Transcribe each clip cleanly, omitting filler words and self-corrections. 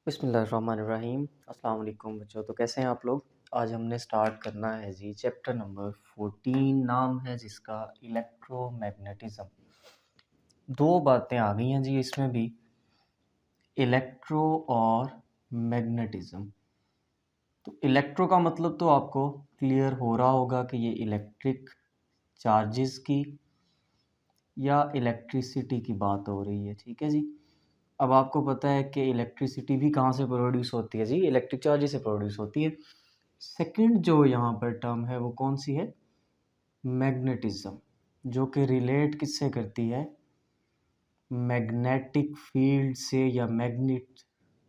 बिस्मिल्लाहिर्रहमानिर्रहीम। अस्सलाम वालेकुम बच्चों। तो कैसे हैं आप लोग? आज हमने स्टार्ट करना है जी चैप्टर नंबर 14, नाम है जिसका इलेक्ट्रोमैग्नेटिज्म। दो बातें आ गई हैं जी इसमें भी, इलेक्ट्रो और मैग्नेटिज्म। तो इलेक्ट्रो का मतलब तो आपको क्लियर हो रहा होगा कि ये इलेक्ट्रिक चार्जेस की या इलेक्ट्रिसिटी की बात हो रही है, ठीक है जी। अब आपको पता है कि इलेक्ट्रिसिटी भी कहाँ से प्रोड्यूस होती है जी, इलेक्ट्रिक चार्ज से प्रोड्यूस होती है। सेकंड जो यहाँ पर टर्म है वो कौन सी है? मैग्नेटिज्म, जो कि रिलेट किससे करती है? मैग्नेटिक फील्ड से या मैग्नेट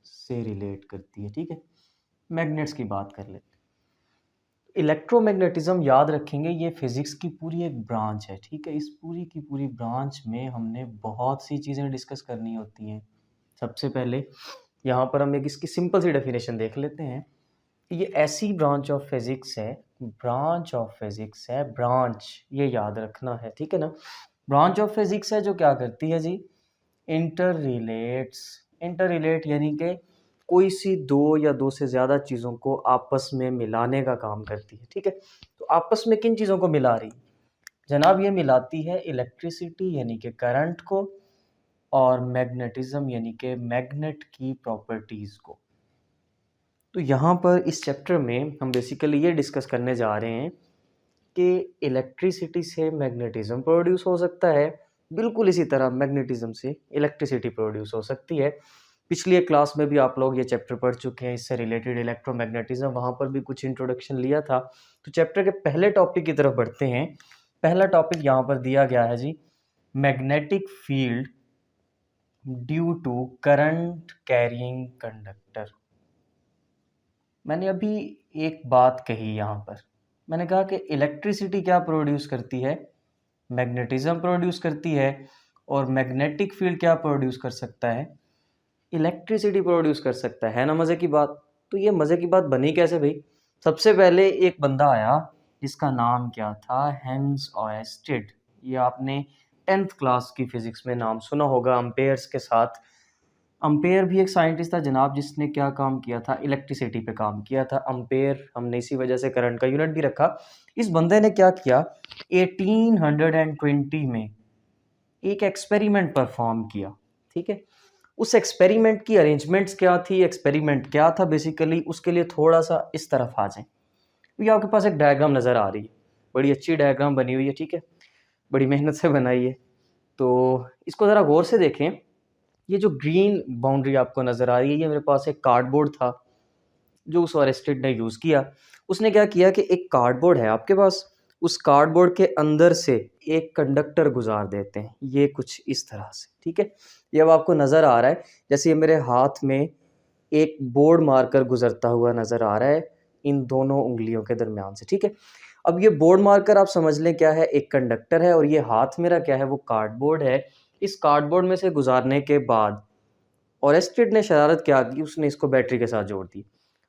से रिलेट करती है, ठीक है। मैग्नेट्स की बात कर लेते हैं। इलेक्ट्रोमैग्नेटिज्म याद रखेंगे, ये फिज़िक्स की पूरी एक ब्रांच है, ठीक है। इस पूरी की पूरी ब्रांच में हमने बहुत सी चीज़ें डिस्कस करनी होती हैं। सबसे पहले यहाँ पर हम एक इसकी सिंपल सी डेफिनेशन देख लेते हैं कि ये ऐसी ब्रांच ऑफ फिज़िक्स है, ब्रांच ऑफ फिज़िक्स है, ब्रांच ये याद रखना है, ठीक है ना। ब्रांच ऑफ फिज़िक्स है जो क्या करती है जी? इंटर रिलेट यानी कि कोई सी दो या दो से ज़्यादा चीज़ों को आपस में मिलाने का काम करती है, ठीक है। तो आपस में किन चीज़ों को मिला रही? जनाब ये मिलाती है इलेक्ट्रिसिटी यानी कि करंट को और मैग्नेटिज्म यानी कि मैग्नेट की प्रॉपर्टीज़ को। तो यहाँ पर इस चैप्टर में हम बेसिकली ये डिस्कस करने जा रहे हैं कि इलेक्ट्रिसिटी से मैग्नेटिज्म प्रोड्यूस हो सकता है, बिल्कुल इसी तरह मैग्नेटिज्म से इलेक्ट्रिसिटी प्रोड्यूस हो सकती है। पिछली एक क्लास में भी आप लोग ये चैप्टर पढ़ चुके हैं, इससे रिलेटेड इलेक्ट्रोमैग्नेटिज्म, वहाँ पर भी कुछ इंट्रोडक्शन लिया था। तो चैप्टर के पहले टॉपिक की तरफ बढ़ते हैं। पहला टॉपिक यहाँ पर दिया गया है जी, magnetic field due to current carrying conductor. मैंने अभी एक बात कही यहाँ पर, मैंने कहा कि इलेक्ट्रिसिटी क्या प्रोड्यूस करती है? मैग्नेटिज्म प्रोड्यूस करती है। और मैग्नेटिक फील्ड क्या प्रोड्यूस कर सकता है? इलेक्ट्रिसिटी प्रोड्यूस कर सकता है ना। मज़े की बात। तो ये मज़े की बात बनी कैसे भाई? सबसे पहले एक बंदा आया जिसका नाम क्या था? हेंस ऑयस्टेड। ये आपने 10th क्लास की फिज़िक्स में नाम सुना होगा, अम्पेयर्स के साथ। अम्पेयर भी एक साइंटिस्ट था जनाब, जिसने क्या काम किया था? इलेक्ट्रिसिटी पे काम किया था। अम्पेयर हमने इसी वजह से करंट का यूनिट भी रखा। इस बंदे ने क्या किया? 1820 में एक एक्सपेरिमेंट परफॉर्म किया, ठीक है। उस एक्सपेरिमेंट की अरेंजमेंट्स क्या थी, एक्सपेरिमेंट क्या था बेसिकली, उसके लिए थोड़ा सा इस तरफ आ जाएं। ये आपके पास एक डायग्राम नज़र आ रही है, बड़ी अच्छी डायग्राम बनी हुई है, ठीक है, बड़ी मेहनत से बनाई है। तो इसको ज़रा गौर से देखें। ये जो ग्रीन बाउंड्री आपको नज़र आ रही है, ये मेरे पास एक कार्डबोर्ड था जो उस ऑरेस्टेड ने यूज़ किया। उसने क्या किया कि एक कार्डबोर्ड है आपके पास, उस कार्डबोर्ड के अंदर से एक कंडक्टर गुजार देते हैं, ये कुछ इस तरह से, ठीक है। ये अब आपको नज़र आ रहा है, जैसे ये मेरे हाथ में एक बोर्ड मार्कर गुजरता हुआ नज़र आ रहा है इन दोनों उंगलियों के दरमियान से, ठीक है। अब ये बोर्ड मार्कर आप समझ लें क्या है? एक कंडक्टर है, और ये हाथ मेरा क्या है? वो कार्डबोर्ड है। इस कार्डबोर्ड में से गुजारने के बाद ऑरेस्टेड ने शरारत क्या की? उसने इसको बैटरी के साथ जोड़ दी।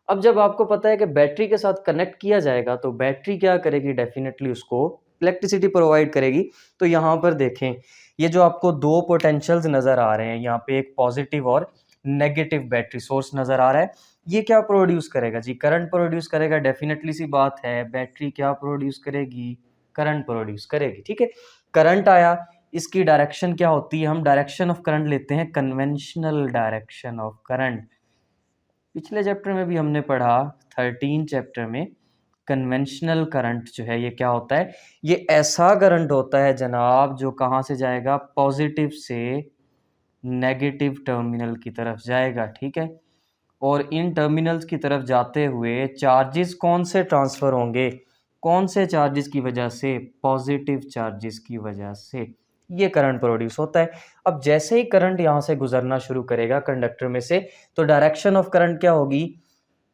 अब जब आपको पता है कि बैटरी के साथ कनेक्ट किया जाएगा तो बैटरी क्या करेगी? डेफिनेटली उसको इलेक्ट्रिसिटी प्रोवाइड करेगी। तो यहाँ पर देखें, ये जो आपको दो पोटेंशियल्स नज़र आ रहे हैं, यहाँ पे एक पॉजिटिव और नेगेटिव बैटरी सोर्स नज़र आ रहा है। ये क्या प्रोड्यूस करेगा जी? करंट प्रोड्यूस करेगा। डेफिनेटली सी बात है, बैटरी क्या प्रोड्यूस करेगी? करंट प्रोड्यूस करेगी, ठीक है। करंट आया, इसकी डायरेक्शन क्या होती है? हम डायरेक्शन ऑफ करंट लेते हैं, कन्वेंशनल डायरेक्शन ऑफ करंट। पिछले चैप्टर में भी हमने पढ़ा, 13 चैप्टर में, कन्वेंशनल करंट जो है ये क्या होता है? ये ऐसा करंट होता है जनाब जो कहाँ से जाएगा? पॉजिटिव से नेगेटिव टर्मिनल की तरफ जाएगा, ठीक है। और इन टर्मिनल्स की तरफ जाते हुए चार्जेस कौन से ट्रांसफ़र होंगे? कौन से चार्जेस की वजह से? पॉजिटिव चार्जेस की वजह से ये करंट प्रोड्यूस होता है। अब जैसे ही करंट यहाँ से गुजरना शुरू करेगा कंडक्टर में से, तो डायरेक्शन ऑफ करंट क्या होगी?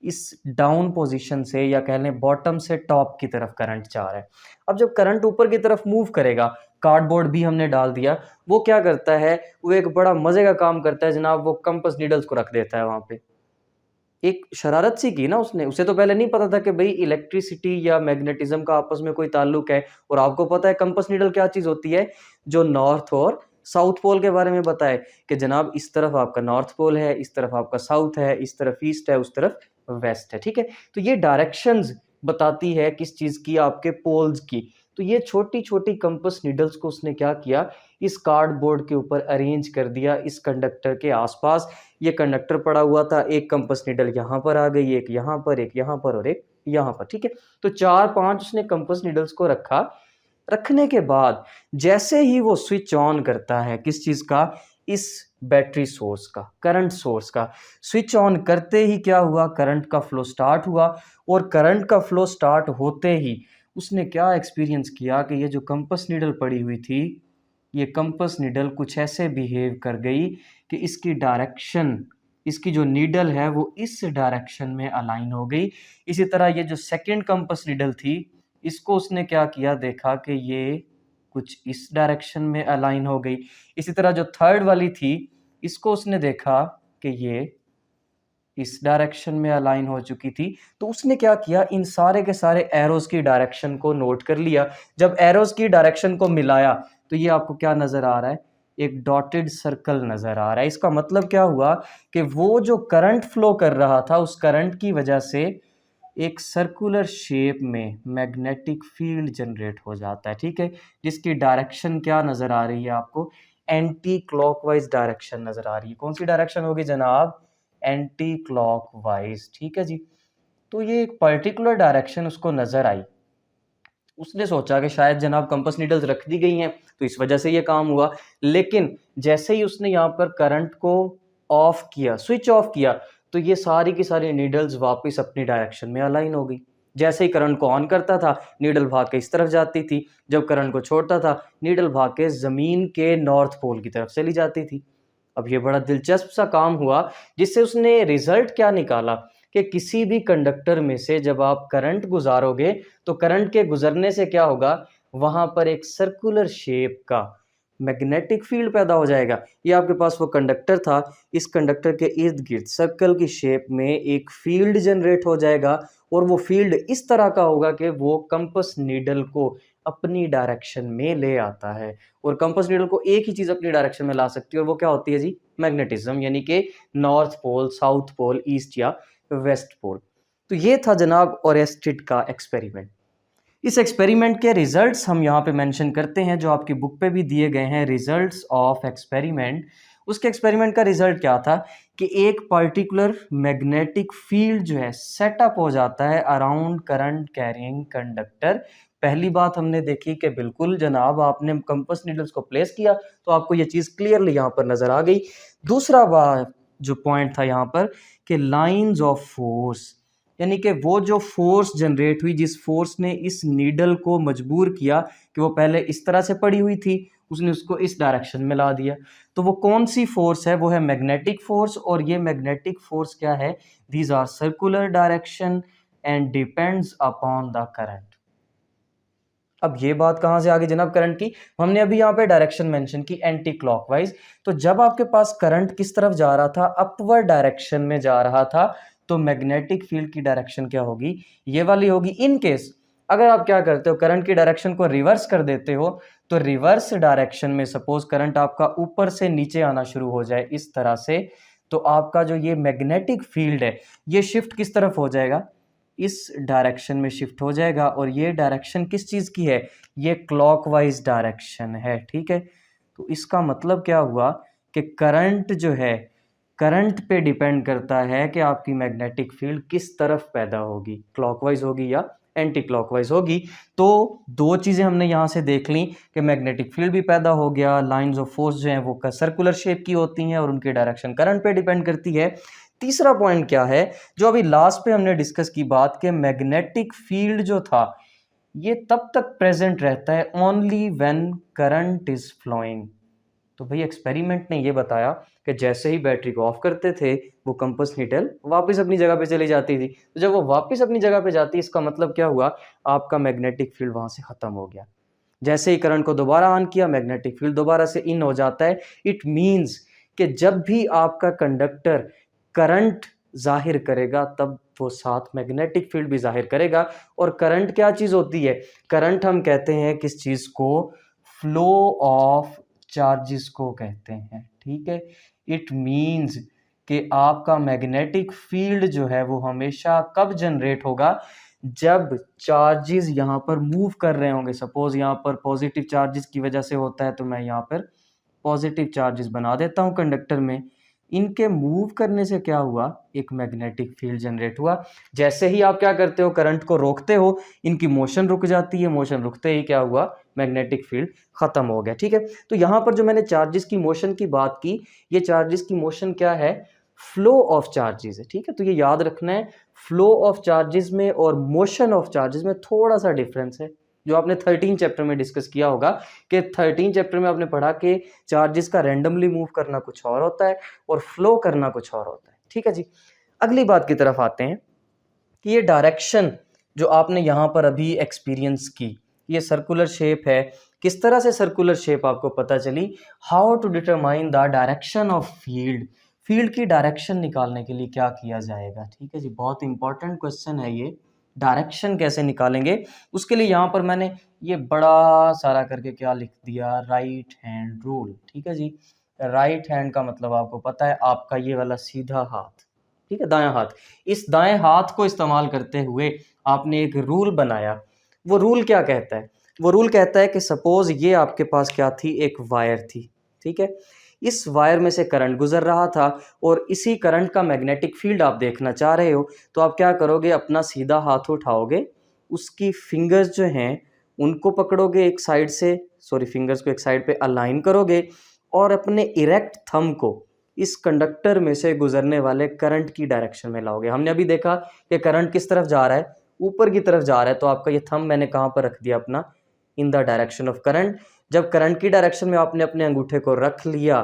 इस डाउन पोजीशन से, या कह लें बॉटम से टॉप की तरफ करंट जा रहा है। अब जब करंट ऊपर की तरफ मूव करेगा, कार्डबोर्ड भी हमने डाल दिया, वो क्या करता है? वो एक बड़ा मज़े का काम करता है जनाब, वो कंपास नीडल्स को रख देता है वहाँ पे। एक शरारत सी की ना उसने, उसे तो पहले नहीं पता था कि भाई इलेक्ट्रिसिटी या मैग्नेटिज्म का आपस में कोई ताल्लुक है। और आपको पता है कंपास नीडल क्या चीज़ होती है? जो नॉर्थ और साउथ पोल के बारे में बताए कि जनाब इस तरफ आपका नॉर्थ पोल है, इस तरफ आपका साउथ है, इस तरफ ईस्ट है, उस तरफ वेस्ट है, ठीक है। तो ये डायरेक्शंस बताती है किस चीज़ की, आपके पोल्स की। तो ये छोटी छोटी कंपास नीडल्स को उसने क्या किया, इस कार्डबोर्ड के ऊपर अरेंज कर दिया इस कंडक्टर के आसपास। ये कंडक्टर पड़ा हुआ था, एक कंपास नीडल यहाँ पर आ गई, एक यहाँ पर, एक यहाँ पर और एक यहाँ पर, ठीक है। तो 4-5 उसने कंपास नीडल्स को रखा। रखने के बाद जैसे ही वो स्विच ऑन करता है किस चीज़ का, इस बैटरी सोर्स का, करंट सोर्स का, स्विच ऑन करते ही क्या हुआ, करंट का फ्लो स्टार्ट हुआ। और करंट का फ्लो स्टार्ट होते ही उसने क्या एक्सपीरियंस किया कि ये जो कंपास नीडल पड़ी हुई थी, ये कंपास नीडल कुछ ऐसे बिहेव कर गई कि इसकी डायरेक्शन, इसकी जो नीडल है वो इस डायरेक्शन में अलाइन हो गई। इसी तरह ये जो सेकंड कंपास नीडल थी, इसको उसने क्या किया, देखा कि ये कुछ इस डायरेक्शन में अलाइन हो गई। इसी तरह जो थर्ड वाली थी, इसको उसने देखा कि ये इस डायरेक्शन में अलाइन हो चुकी थी। तो उसने क्या किया, इन सारे के सारे एरोज की डायरेक्शन को नोट कर लिया। जब एरोज की डायरेक्शन को मिलाया तो ये आपको क्या नजर आ रहा है, एक डॉटेड सर्कल नजर आ रहा है। इसका मतलब क्या हुआ कि वो जो करंट फ्लो कर रहा था, उस करंट की वजह से एक सर्कुलर शेप में मैग्नेटिक फील्ड जनरेट हो जाता है, ठीक है। जिसकी डायरेक्शन क्या नजर आ रही है आपको, एंटी क्लॉकवाइज डायरेक्शन नजर आ रही है। कौन सी डायरेक्शन होगी जनाब, एंटी क्लॉकवाइज, ठीक है जी। तो ये एक पर्टिकुलर डायरेक्शन उसको नजर आई। उसने सोचा कि शायद जनाब कंपास नीडल्स रख दी गई हैं तो इस वजह से ये काम हुआ। लेकिन जैसे ही उसने यहाँ पर करंट को ऑफ किया, स्विच ऑफ किया, तो ये सारी की सारी नीडल्स वापस अपनी डायरेक्शन में अलाइन हो गई। जैसे ही करंट को ऑन करता था, नीडल भाग के इस तरफ जाती थी। जब करंट को छोड़ता था, नीडल भाग के जमीन के नॉर्थ पोल की तरफ चली जाती थी। अब ये बड़ा दिलचस्प सा काम हुआ, जिससे उसने रिजल्ट क्या निकाला कि किसी भी कंडक्टर में से जब आप करंट गुजारोगे तो करंट के गुजरने से क्या होगा, वहां पर एक सर्कुलर शेप का मैग्नेटिक फील्ड पैदा हो जाएगा। ये आपके पास वो कंडक्टर था, इस कंडक्टर के इर्द गिर्द सर्कल की शेप में एक फील्ड जनरेट हो जाएगा। और वो फील्ड इस तरह का होगा कि वो कंपास नीडल को अपनी डायरेक्शन में ले आता है। और कंपास नीडल को एक ही चीज अपनी डायरेक्शन में ला सकती है, और वो क्या होती है जी, मैग्नेटिज्म, यानी कि north pole, south pole, east या वेस्ट पोल। तो ये था जनाब ओरेस्टेड का एक्सपेरिमेंट। इस एक्सपेरिमेंट के रिजल्ट्स हम यहाँ पे मेंशन करते हैं, जो आपकी बुक पे भी दिए गए हैं, रिजल्ट्स ऑफ एक्सपेरिमेंट। उसके एक्सपेरिमेंट का रिजल्ट क्या था कि एक पर्टिकुलर मैग्नेटिक फील्ड जो है सेटअप हो जाता है अराउंड करंट कैरिंग कंडक्टर। पहली बात हमने देखी कि बिल्कुल जनाब आपने कंपास नीडल्स को प्लेस किया तो आपको ये चीज़ क्लियरली यहाँ पर नज़र आ गई। दूसरा बात जो पॉइंट था यहाँ पर कि लाइंस ऑफ फोर्स, यानी कि वो जो फोर्स जनरेट हुई, जिस फोर्स ने इस नीडल को मजबूर किया कि वो पहले इस तरह से पड़ी हुई थी, उसने उसको इस डायरेक्शन में ला दिया। तो वो कौन सी फोर्स है, वो है मैग्नेटिक फोर्स। और ये मैग्नेटिक फोर्स क्या है, these are circular direction and depends upon the current. अब ये बात कहाँ से आ गई जनाब करंट की, हमने अभी यहाँ पे डायरेक्शन मेंशन की एंटी क्लॉकवाइज। तो जब आपके पास करंट किस तरफ जा रहा था, अपवर्ड डायरेक्शन में जा रहा था, तो मैग्नेटिक फील्ड की डायरेक्शन क्या होगी, ये वाली होगी। इन केस अगर आप क्या करते हो, करंट की डायरेक्शन को रिवर्स कर देते हो, तो रिवर्स डायरेक्शन में सपोज करंट आपका ऊपर से नीचे आना शुरू हो जाए इस तरह से, तो आपका जो ये मैग्नेटिक फील्ड है ये शिफ्ट किस तरफ हो जाएगा, इस डायरेक्शन में शिफ्ट हो जाएगा। और ये डायरेक्शन किस चीज़ की है, ये क्लॉकवाइज डायरेक्शन है, ठीक है। तो इसका मतलब क्या हुआ कि करंट जो है, करंट पे डिपेंड करता है कि आपकी मैग्नेटिक फील्ड किस तरफ पैदा होगी, क्लॉकवाइज होगी या एंटी क्लॉकवाइज होगी। तो दो चीज़ें हमने यहाँ से देख ली कि मैग्नेटिक फील्ड भी पैदा हो गया, लाइंस ऑफ फोर्स जो हैं वो सर्कुलर शेप की होती हैं और उनकी डायरेक्शन करंट पे डिपेंड करती है। तीसरा पॉइंट क्या है, जो अभी लास्ट पे हमने डिस्कस की बात कि मैग्नेटिक फील्ड जो था ये तब तक प्रेजेंट रहता है only when current is flowing. तो भाई एक्सपेरिमेंट ने ये बताया कि जैसे ही बैटरी को ऑफ करते थे, वो कंपास नीडल वापस अपनी जगह पे चली जाती थी। तो जब वो वापस अपनी जगह पे जाती, इसका मतलब क्या हुआ, आपका मैग्नेटिक फील्ड वहां से खत्म हो गया। जैसे ही करंट को दोबारा ऑन किया, मैग्नेटिक फील्ड दोबारा से इन हो जाता है। इट मीन्स कि जब भी आपका कंडक्टर करंट जाहिर करेगा, तब वो साथ मैग्नेटिक फील्ड भी जाहिर करेगा। और करंट क्या चीज़ होती है, करंट हम कहते हैं किस चीज़ को, फ्लो ऑफ चार्जेस को कहते हैं, ठीक है। इट मीन्स कि आपका मैग्नेटिक फील्ड जो है वो हमेशा कब जनरेट होगा, जब चार्जेस यहाँ पर मूव कर रहे होंगे। सपोज यहाँ पर पॉजिटिव चार्जेस की वजह से होता है, तो मैं यहाँ पर पॉजिटिव चार्जेस बना देता हूँ कंडक्टर में। इनके मूव करने से क्या हुआ, एक मैग्नेटिक फील्ड जनरेट हुआ। जैसे ही आप क्या करते हो, करंट को रोकते हो, इनकी मोशन रुक जाती है। मोशन रुकते ही क्या हुआ, मैग्नेटिक फील्ड खत्म हो गया, ठीक है। तो यहाँ पर जो मैंने चार्जेस की मोशन की बात की, ये चार्जेस की मोशन क्या है, फ्लो ऑफ चार्जेस है, ठीक है। तो ये याद रखना है, फ्लो ऑफ चार्जेस में और मोशन ऑफ चार्जेस में थोड़ा सा डिफरेंस है, जो आपने 13 चैप्टर में डिस्कस किया होगा कि 13 चैप्टर में आपने पढ़ा कि चार्जेस का रैंडमली मूव करना कुछ और होता है और फ्लो करना कुछ और होता है, ठीक है जी। अगली बात की तरफ आते हैं कि ये डायरेक्शन जो आपने यहाँ पर अभी एक्सपीरियंस की, ये सर्कुलर शेप है। किस तरह से सर्कुलर शेप आपको पता चली, how to determine the direction of field, field की डायरेक्शन निकालने के लिए क्या किया जाएगा, ठीक है जी। बहुत इंपॉर्टेंट क्वेश्चन है ये, डायरेक्शन कैसे निकालेंगे। उसके लिए यहाँ पर मैंने ये बड़ा सारा करके क्या लिख दिया, राइट हैंड रूल, ठीक है जी। राइट हैंड का मतलब आपको पता है, आपका ये वाला सीधा हाथ, ठीक है, दायां हाथ। इस दाएं हाथ को इस्तेमाल करते हुए आपने एक रूल बनाया। वो रूल क्या कहता है, वो रूल कहता है कि सपोज ये आपके पास क्या थी, एक वायर थी, ठीक है। इस वायर में से करंट गुजर रहा था और इसी करंट का मैग्नेटिक फील्ड आप देखना चाह रहे हो, तो आप क्या करोगे, अपना सीधा हाथ उठाओगे, उसकी फिंगर्स जो हैं उनको पकड़ोगे एक साइड से, सॉरी फिंगर्स को एक साइड पे अलाइन करोगे और अपने इरेक्ट थंब को इस कंडक्टर में से गुजरने वाले करंट की डायरेक्शन में लाओगे। हमने अभी देखा कि करंट किस तरफ जा रहा है, ऊपर की तरफ जा रहा है, तो आपका ये थंब मैंने कहाँ पर रख दिया, अपना in the direction of current. जब करंट की डायरेक्शन में आपने अपने अंगूठे को रख लिया,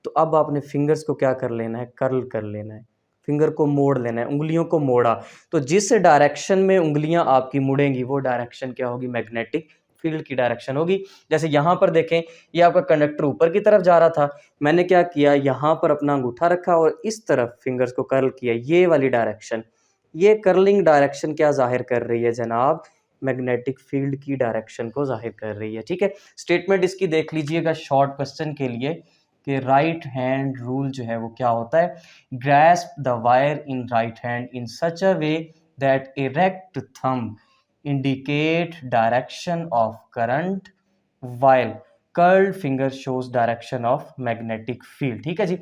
तो अब आपने फिंगर्स को क्या कर लेना है, कर्ल कर लेना है, फिंगर को मोड़ लेना है, उंगलियों को मोड़ा। तो जिस डायरेक्शन में उंगलियां आपकी मुड़ेंगी वो डायरेक्शन क्या होगी, मैग्नेटिक फील्ड की डायरेक्शन होगी। जैसे यहाँ पर देखें, ये आपका कंडक्टर ऊपर की तरफ जा रहा था, मैंने क्या किया, यहाँ पर अपना अंगूठा रखा और इस तरफ फिंगर्स को कर्ल किया, ये वाली डायरेक्शन। ये कर्लिंग डायरेक्शन क्या जाहिर कर रही है जनाब, मैग्नेटिक फील्ड की डायरेक्शन को जाहिर कर रही है, ठीक है। स्टेटमेंट इसकी देख लीजिएगा शॉर्ट क्वेश्चन के लिए कि राइट हैंड रूल जो है वो क्या होता है, grasp the wire in right hand in such a way that erect thumb indicate direction of current while curled finger shows direction of magnetic field, ठीक है जी।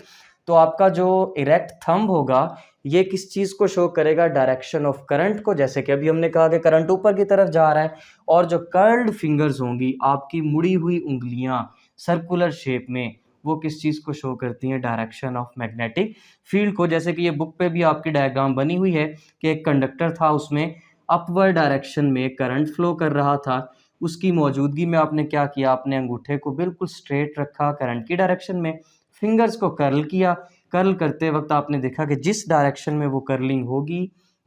तो आपका जो इरेक्ट थंब होगा ये किस चीज को शो करेगा, डायरेक्शन ऑफ करंट को। जैसे कि अभी हमने कहा कि करंट ऊपर की तरफ जा रहा है, और जो कर्ल्ड फिंगर्स होंगी, आपकी मुड़ी हुई उंगलियां सर्कुलर शेप में, वो किस चीज को शो करती हैं, डायरेक्शन ऑफ मैग्नेटिक फील्ड को। जैसे कि ये बुक पे भी आपकी डायग्राम बनी हुई है कि एक कंडक्टर था, उसमें अपवर्ड डायरेक्शन में करंट फ्लो कर रहा था, उसकी मौजूदगी में आपने क्या किया, अपने अंगूठे को बिल्कुल स्ट्रेट रखा करंट की डायरेक्शन में, फिंगर्स को कर्ल किया। कर्ल करते वक्त आपने देखा कि जिस डायरेक्शन में वो कर्लिंग होगी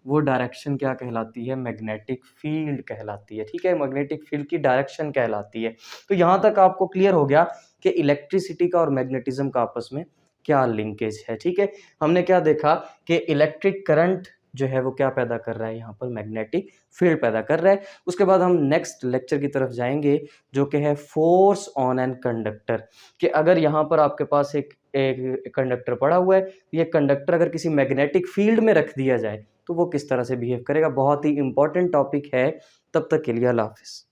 वो डायरेक्शन क्या कहलाती है, मैग्नेटिक फील्ड कहलाती है, ठीक है। मैग्नेटिक फील्ड की डायरेक्शन कहलाती है। तो यहाँ तक आपको क्लियर हो गया कि इलेक्ट्रिसिटी का और मैग्नेटिज्म का आपस में क्या लिंकेज है, ठीक है। हमने क्या देखा कि इलेक्ट्रिक करंट जो है वो क्या पैदा कर रहा है, यहाँ पर मैग्नेटिक फील्ड पैदा कर रहा है। उसके बाद हम नेक्स्ट लेक्चर की तरफ जाएंगे जो कि है फोर्स ऑन एन कंडक्टर, कि अगर यहाँ पर आपके पास एक कंडक्टर पड़ा हुआ है, ये कंडक्टर अगर किसी मैग्नेटिक फील्ड में रख दिया जाए तो वो किस तरह से बिहेव करेगा। बहुत ही इंपॉर्टेंट टॉपिक है। तब तक के लिए अल्लाह हाफिज़।